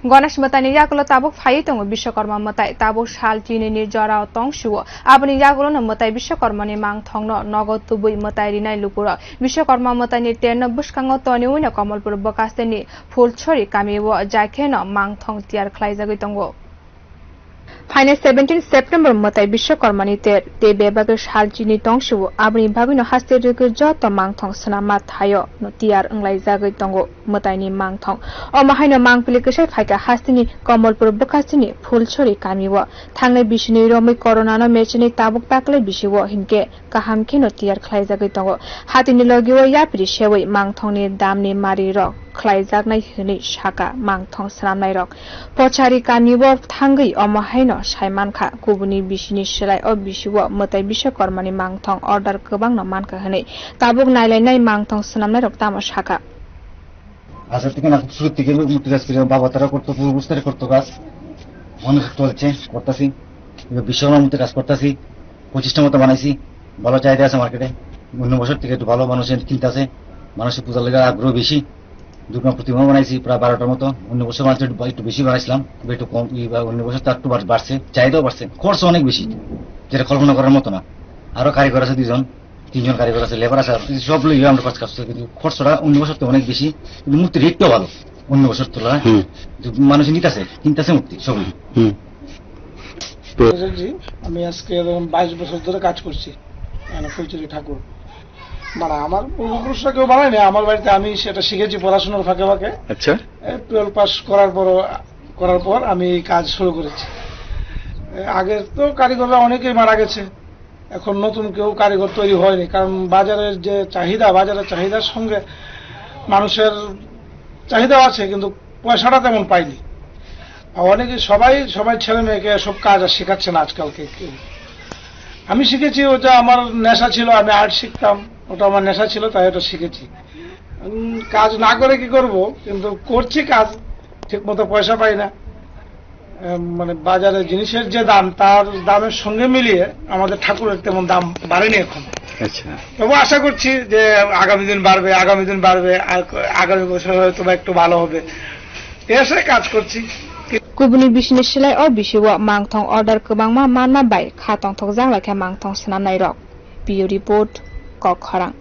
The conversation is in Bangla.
गणेश मतानि यागुलो ताबुक फाइ दङ विश्वकर्मा मताइ ताबुक साल चिनि जरा तंसुओ आबनि यागुलो न मताइ विश्वकर्मानि मांग थंनो नगद तुबुइ मताइ रिनाइ लुपुर विश्वकर्मा मतानि टेन बुस्कांग तनिउन कमलपुर बकास्तेनि फुलछोरी कामिवो जाखेन मांग थं तियार ख्लाइजागै दंगो फाइने 17 सेप्टेम्बर मताइ विश्वकर्मानि ते बेबागै साल चिनि तंसुओ आबनि भाबिनो हास्ते रगै जत मांग थं सनामा थायो न तियार अंलाइजागै दंगो मताइनि मांग थं अमाहायनो मांग पिलिकसै फाइका हास्तेनि कमलपुर बकास्तेनि फुलछोरी कामिवो थांनाय बिसिनि रमै कोरोना न मेचनि ताबुक ताकले बिसिवो हिनके काहामखे न तियार ख्लाइजागै दंगो हातिनि लगिवो याप्रि सेवै मांग थंनि दामनि मारि र ख्लाइजागनाय हनै साका मांग थं सनामनाय रक पछारि कामिवो थांगै अमाहायनो साइमानखा गुबुनि बिसिनि सोलाय अ बिसिवो मताइ विश्वकर्मानि मांग थं अर्डार गोबां न मानका हनै ताबुक नायलायनाय मांग थं सनामनाय रक तामा साका আচ্ছা থেকে না শুরু থেকে মুক্তি কাজ করে বাবা তারা করতো পুরো বুঝতে করতো কাজ মানুষ চলছে করতেছি বিশ্বকর্মা মতো কাজ করতেছি 25টা মতো বানাইছি ভালো চাহিদা আছে মার্কেটে অন্য বছর থেকে একটু ভালো মানুষের কিনতে আছে মানুষের পূজার লেগে আগ্রহ বেশি দুর্গা প্রতিমা বানাইছি প্রায় 12টার মতো অন্য বছর মানুষ একটু বেশি বানাইছিলাম একটু কম অন্য বছর তো একটু বাড়ছে চাহিদাও বাড়ছে খরচ অনেক বেশি যেটা কল্পনা করার মতো না আরো কারিগর আছে 3জন কারিগর আছে লেবার আছে সব লইয়া আমরা কাজ করছি কিন্তু খরচটা অন্য বছর তো অনেক বেশি কিন্তু মূর্তির রেটটাও ভালো অন্য বছর তুলনায় মানুষ নিতেছে কিনতেছে মূর্তি সবই আমি আজকে 22 বছর ধরে কাজ করছি ফুলচুরি ঠাকুর মানে আমার পূর্বপুরুষরা কেউ বানায়নি আমার বাড়িতে আমি সেটা শিখেছি পড়াশোনার ফাঁকে ফাঁকে আচ্ছা 12 পাস করার পর আমি কাজ শুরু করেছি আগে তো কারিগররা অনেকেই মারা গেছে এখন নতুন কেউ কারিগর তৈরি হয়নি কারণ বাজারের যে চাহিদা বাজারের চাহিদার সঙ্গে মানুষের চাহিদা আছে কিন্তু পয়সাটা তেমন পাইনি অনেকে সবাই ছেলে মেয়েকে সব কাজ আর শেখাচ্ছে না আজকালকে আমি শিখেছি ওটা আমার নেশা ছিল আমি আর্ট শিখতাম ওটা আমার নেশা ছিল তাই ওটা শিখেছি কাজ না করে কি করব কিন্তু করছি কাজ ঠিক মতো পয়সা পাই না মানে বাজারে জিনিসের যে দাম তার দামের সঙ্গে মিলিয়ে আমাদের ঠাকুরের তেমন দাম বাড়েনি এখন আচ্ছা তবু আশা করছি যে আগামী দিন বাড়বে আর আগামী বছর হয়তো একটু ভালো হবে এসে কাজ করছি गुबुनि बिसिनि सोलाय अ बिसिवो मांग थं अर्डार गोबांमा मानमा बाय खाथं थक जांलाखे मांग थं सनामनाय रक बियो रिपोर्ट कखरां